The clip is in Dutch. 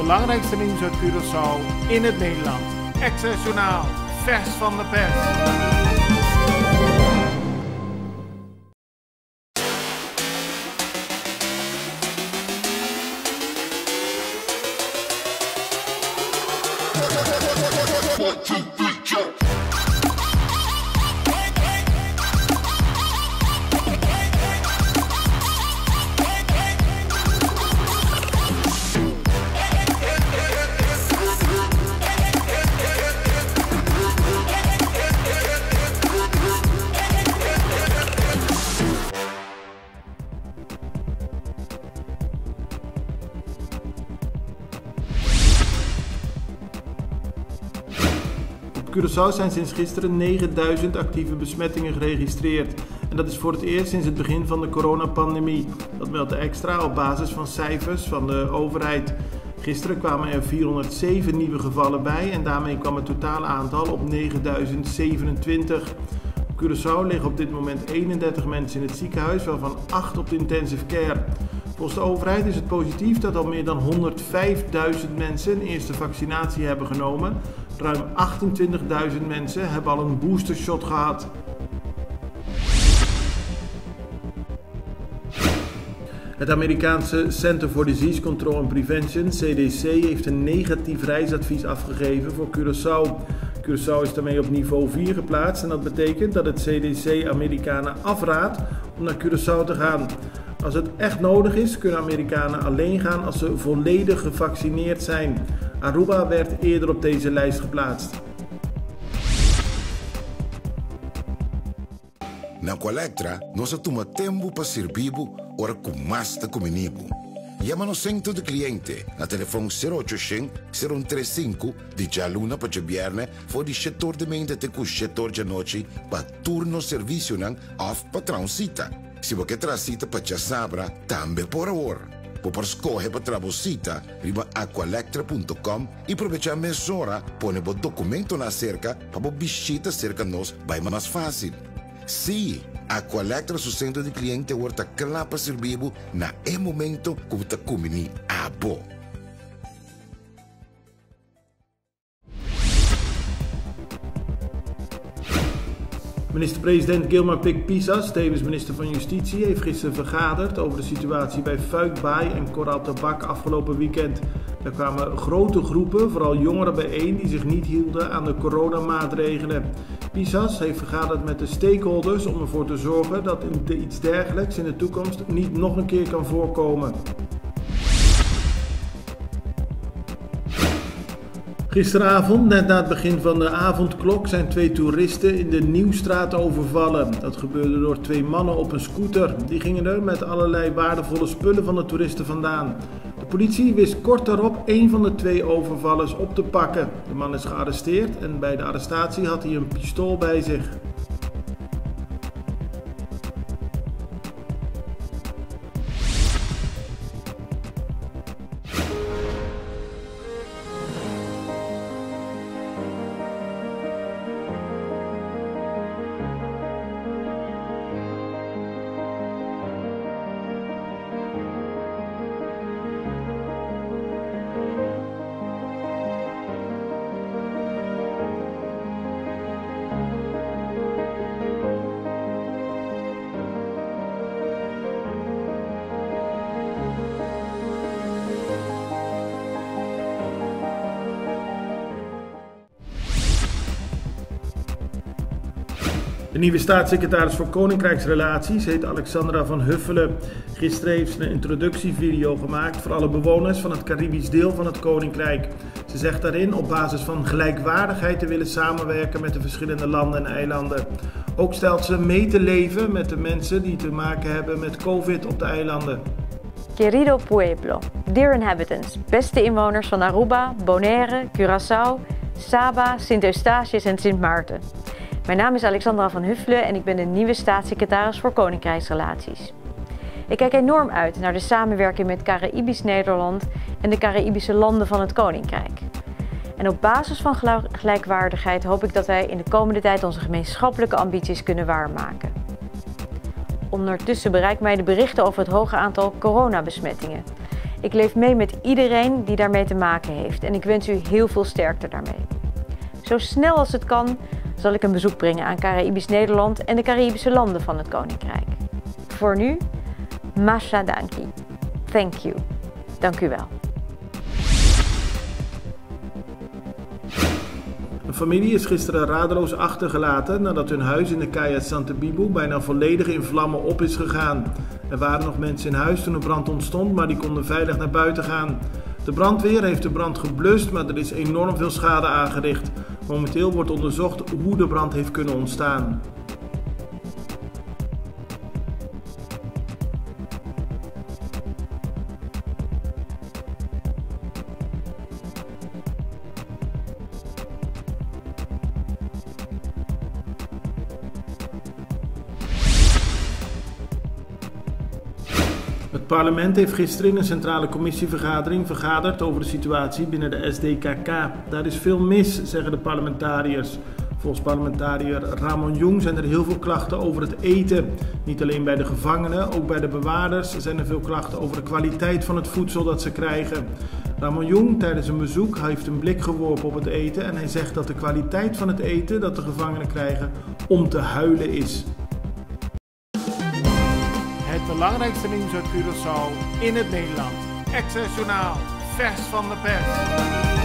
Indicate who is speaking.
Speaker 1: belangrijkste nieuws uit Curaçao in het Nederland. Access Journaal, vers van de pers.
Speaker 2: Op Curaçao zijn sinds gisteren 9000 actieve besmettingen geregistreerd. En dat is voor het eerst sinds het begin van de coronapandemie. Dat meldt de Extra op basis van cijfers van de overheid. Gisteren kwamen er 407 nieuwe gevallen bij en daarmee kwam het totale aantal op 9027. Op Curaçao liggen op dit moment 31 mensen in het ziekenhuis, waarvan 8 op de intensive care. Volgens de overheid is het positief dat al meer dan 105.000 mensen een eerste vaccinatie hebben genomen. Ruim 28.000 mensen hebben al een boostershot gehad. Het Amerikaanse Center for Disease Control and Prevention, CDC, heeft een negatief reisadvies afgegeven voor Curaçao. Curaçao is daarmee op niveau 4 geplaatst en dat betekent dat het CDC Amerikanen afraadt om naar Curaçao te gaan. Als het echt nodig is, kunnen Amerikanen alleen gaan als ze volledig gevaccineerd zijn. Aruba werd eerder op deze lijst geplaatst.
Speaker 3: Na Colectra, nós toma tempo para servir ora com mais de comunico. Llama no centro de cliente na telefone 0800-035 de Jaluna para Jabierne voor die setor de mente te cu setor de noche para turno serviço nang of patrão cita. Se você traz cita para Sabra, também por hora. Por escolher para trabalhar, riba aqualectra.com e aproveitar a mesura, põe o documento na cerca para visita cerca nós, vai mais fácil. Sim, Aqualectra, seu centro de cliente, está claro para servir na momento que você come a bo.
Speaker 2: Minister-president Gilmar Pik-Pissas, tevens minister van Justitie, heeft gisteren vergaderd over de situatie bij Fuikbaai en Coral Tabak afgelopen weekend. Er kwamen grote groepen, vooral jongeren bijeen, die zich niet hielden aan de coronamaatregelen. Pissas heeft vergaderd met de stakeholders om ervoor te zorgen dat iets dergelijks in de toekomst niet nog een keer kan voorkomen. Gisteravond, net na het begin van de avondklok, zijn 2 toeristen in de Nieuwstraat overvallen. Dat gebeurde door 2 mannen op een scooter. Die gingen er met allerlei waardevolle spullen van de toeristen vandaan. De politie wist kort daarop een van de 2 overvallers op te pakken. De man is gearresteerd en bij de arrestatie had hij een pistool bij zich. De nieuwe staatssecretaris voor Koninkrijksrelaties heet Alexandra van Huffelen. Gisteren heeft ze een introductievideo gemaakt voor alle bewoners van het Caribisch deel van het Koninkrijk. Ze zegt daarin op basis van gelijkwaardigheid te willen samenwerken met de verschillende landen en eilanden. Ook stelt ze mee te leven met de mensen die te maken hebben met COVID op de eilanden.
Speaker 4: Querido pueblo, dear inhabitants, beste inwoners van Aruba, Bonaire, Curaçao, Saba, Sint Eustatius en Sint Maarten. Mijn naam is Alexandra van Huffelen en ik ben de nieuwe staatssecretaris voor Koninkrijksrelaties. Ik kijk enorm uit naar de samenwerking met Caribisch Nederland en de Caribische landen van het Koninkrijk. En op basis van gelijkwaardigheid hoop ik dat wij in de komende tijd onze gemeenschappelijke ambities kunnen waarmaken. Ondertussen bereiken mij de berichten over het hoge aantal coronabesmettingen. Ik leef mee met iedereen die daarmee te maken heeft en ik wens u heel veel sterkte daarmee. Zo snel als het kan zal ik een bezoek brengen aan Caraïbisch Nederland en de Caribische landen van het Koninkrijk. Voor nu, Masha Danki. Thank you. Dank u wel.
Speaker 2: Een familie is gisteren radeloos achtergelaten nadat hun huis in de Caya Santa Bibu bijna volledig in vlammen op is gegaan. Er waren nog mensen in huis toen de brand ontstond, maar die konden veilig naar buiten gaan. De brandweer heeft de brand geblust, maar er is enorm veel schade aangericht. Momenteel wordt onderzocht hoe de brand heeft kunnen ontstaan. Het parlement heeft gisteren in een centrale commissievergadering vergaderd over de situatie binnen de SDKK. Daar is veel mis, zeggen de parlementariërs. Volgens parlementariër Ramon Jung zijn er heel veel klachten over het eten. Niet alleen bij de gevangenen, ook bij de bewaarders zijn er veel klachten over de kwaliteit van het voedsel dat ze krijgen. Ramon Jung tijdens een bezoek heeft een blik geworpen op het eten en hij zegt dat de kwaliteit van het eten dat de gevangenen krijgen om te huilen is.
Speaker 1: Het belangrijkste nieuws uit Curaçao in het Nederland. Access Journaal, vers van de pers.